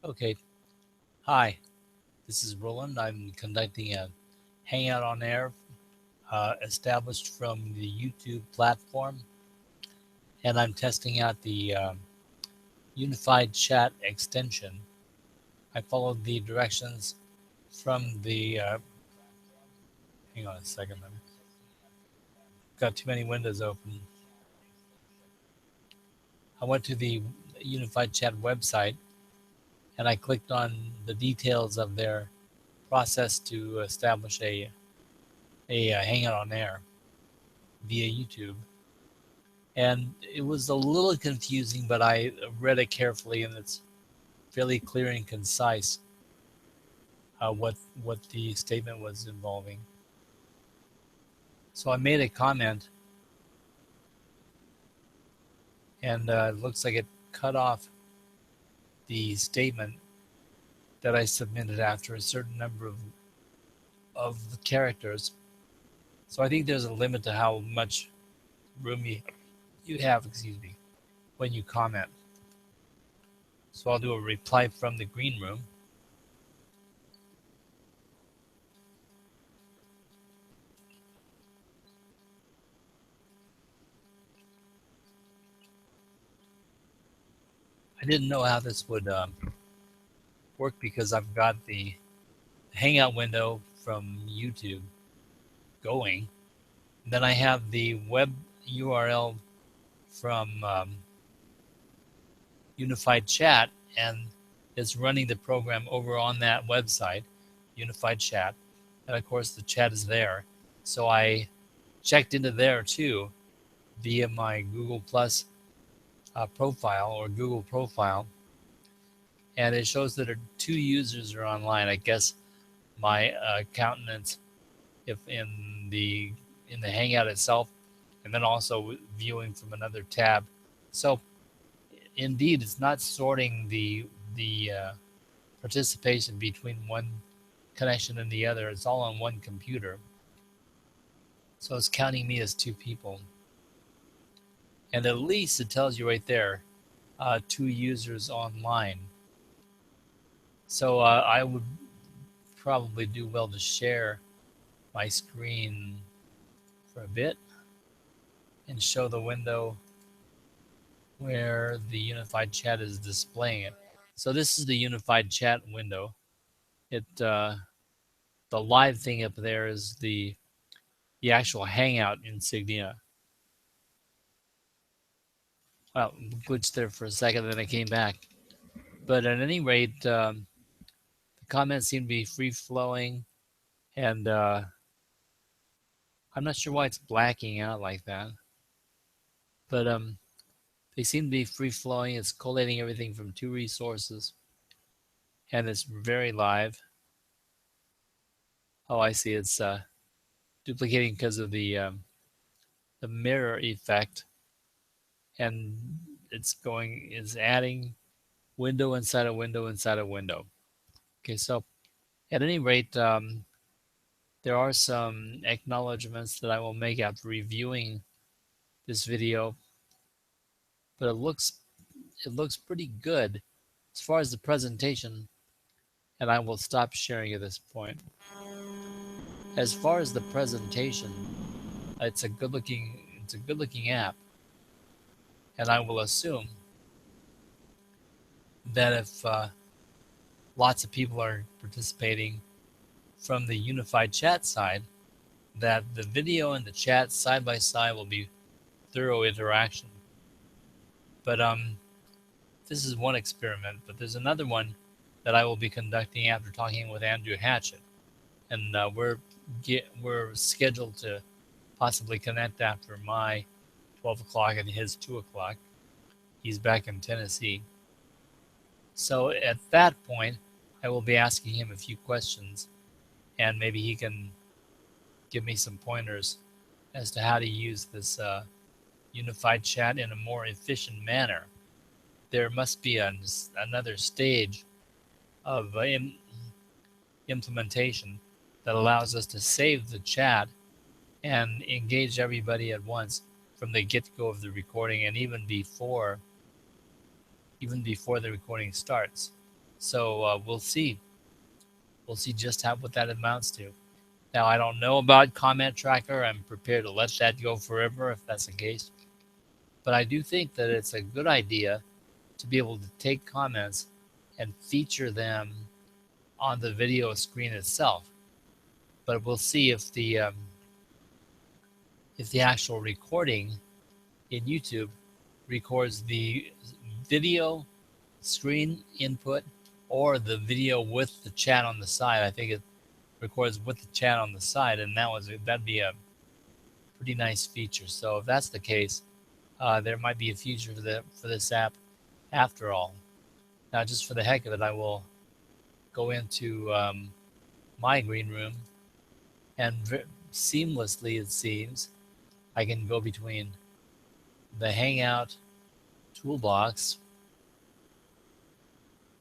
Okay, hi, this is Roland. I'm conducting a Hangout on Air established from the YouTube platform, and I'm testing out the Unified Chat extension. I followed the directions from the, hang on a second, I've got too many windows open. I went to the Unified Chat website and I clicked on the details of their process to establish a Hangout on Air via YouTube. And it was a little confusing, but I read it carefully, and it's fairly clear and concise what the statement was involving. So I made a comment, and it looks like it cut off the statement that I submitted after a certain number of the characters. So I think there's a limit to how much room you have, excuse me, when you comment. So I'll do a reply from the green room. I didn't know how this would work because I've got the Hangout window from YouTube going. And then I have the web URL from Unified Chat, and it's running the program over on that website, Unified Chat. And of course, the chat is there. So I checked into there too via my Google Plus profile or Google profile, and it shows that two users are online. I guess my accountant, if in the Hangout itself, and then also viewing from another tab. So indeed, it's not sorting the participation between one connection and the other. It's all on one computer. So it's counting me as two people. And at least it tells you right there, two users online. So I would probably do well to share my screen for a bit and show the window where the unified chat is displaying it. So this is the unified chat window. The live thing up there is the actual Hangout insignia. Well, glitched there for a second, then I came back. But at any rate, the comments seem to be free flowing, and I'm not sure why it's blacking out like that. But they seem to be free flowing. It's collating everything from two resources, and it's very live. Oh, I see. It's duplicating because of the mirror effect, and it's adding window inside a window inside a window. Okay, so at any rate, there are some acknowledgments that I will make after reviewing this video, but it looks pretty good as far as the presentation, and I will stop sharing at this point. As far as the presentation, it's a good looking app, and I will assume that if lots of people are participating from the unified chat side, that the video and the chat side by side will be thorough interaction. But this is one experiment, but there's another one that I will be conducting after talking with Andrew Hatchett, and we're scheduled to possibly connect after my 12 o'clock and his 2 o'clock. He's back in Tennessee. So at that point, I will be asking him a few questions, and maybe he can give me some pointers as to how to use this unified chat in a more efficient manner. There must be another stage of implementation that allows us to save the chat and engage everybody at once from the get-go of the recording, and even before the recording starts. So we'll see. We'll see just what that amounts to. Now, I don't know about Comment Tracker. I'm prepared to let that go forever if that's the case. But I do think that it's a good idea to be able to take comments and feature them on the video screen itself. But we'll see if the actual recording in YouTube records the video screen input or the video with the chat on the side. I think it records with the chat on the side, and that'd be a pretty nice feature. So if that's the case, there might be a future for this app after all. Now, just for the heck of it, I will go into my green room, and seamlessly, it seems, I can go between the Hangout toolbox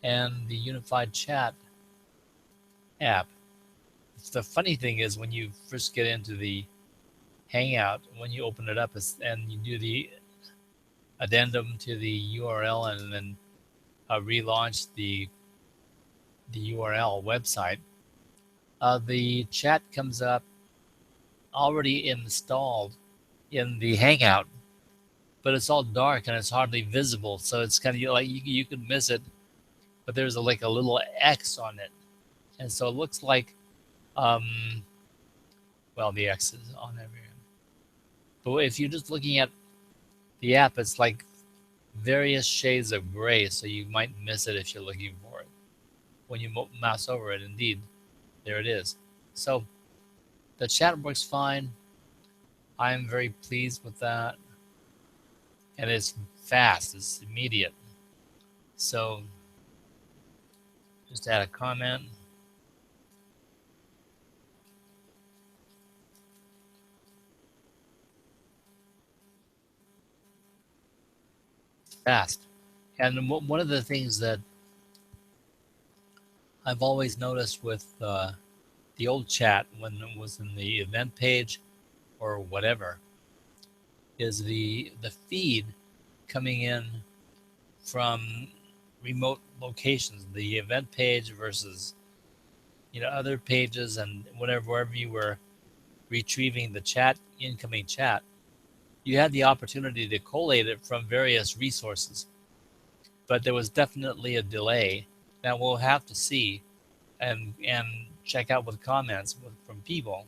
and the Unified Chat app. The funny thing is, when you first get into the Hangout, when you open it up and you do the addendum to the URL and then relaunch the URL website, the chat comes up already installed in the Hangout, but it's all dark and it's hardly visible. So it's kind of like you could miss it, but there's like a little X on it. And so it looks like, well, the X is on everywhere. But if you're just looking at the app, it's like various shades of gray, so you might miss it if you're looking for it. When you mouse over it, indeed, there it is. So the chat works fine. I'm very pleased with that. And it's fast, it's immediate. So just add a comment. Fast. And one of the things that I've always noticed with the old chat when it was in the event page or whatever is the feed coming in from remote locations, the event page versus other pages and wherever you were retrieving the chat, incoming chat, you had the opportunity to collate it from various resources. But there was definitely a delay that we'll have to see and check out with comments from people.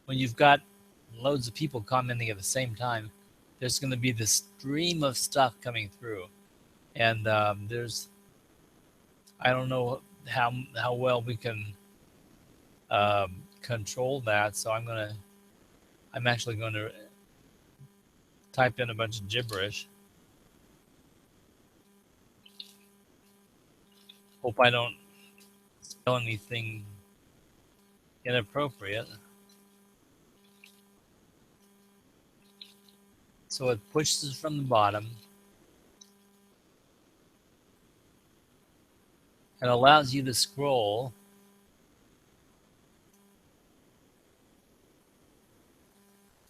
When you've got loads of people commenting at the same time, there's going to be this stream of stuff coming through. And I don't know how well we can control that. So I'm actually going to type in a bunch of gibberish. Hope I don't spell anything inappropriate. So it pushes from the bottom and allows you to scroll.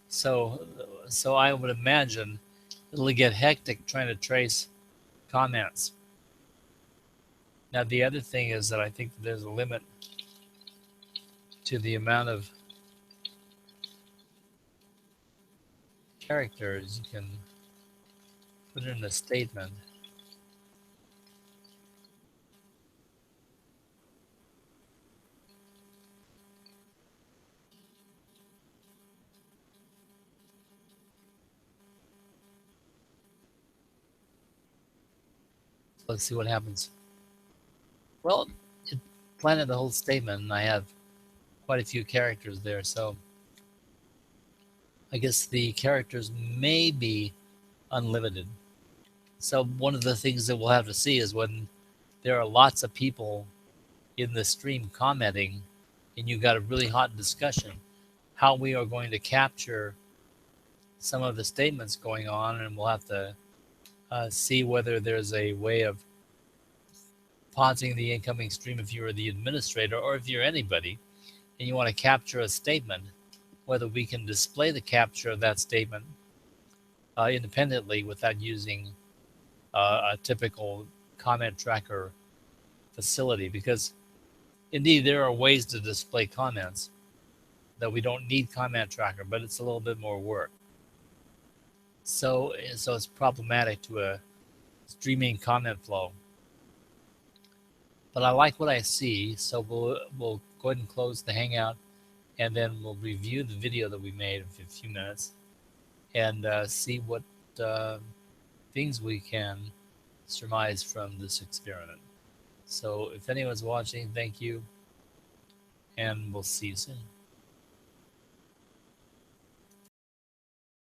So I would imagine it'll get hectic trying to trace comments. Now, the other thing is that I think there's a limit to the amount of characters you can put in a statement. Let's see what happens. Well, it planted the whole statement, and I have quite a few characters there, so I guess the characters may be unlimited. So one of the things that we'll have to see is when there are lots of people in the stream commenting and you've got a really hot discussion, how we are going to capture some of the statements going on, and we'll have to see whether there's a way of pausing the incoming stream if you're the administrator or if you're anybody and you want to capture a statement, whether we can display the capture of that statement independently without using a typical comment tracker facility, because indeed there are ways to display comments that we don't need comment tracker, but it's a little bit more work. So it's problematic to a streaming comment flow. But I like what I see, so we'll go ahead and close the Hangout, and then we'll review the video that we made in a few minutes, and see what things we can surmise from this experiment. So if anyone's watching, thank you, and we'll see you soon.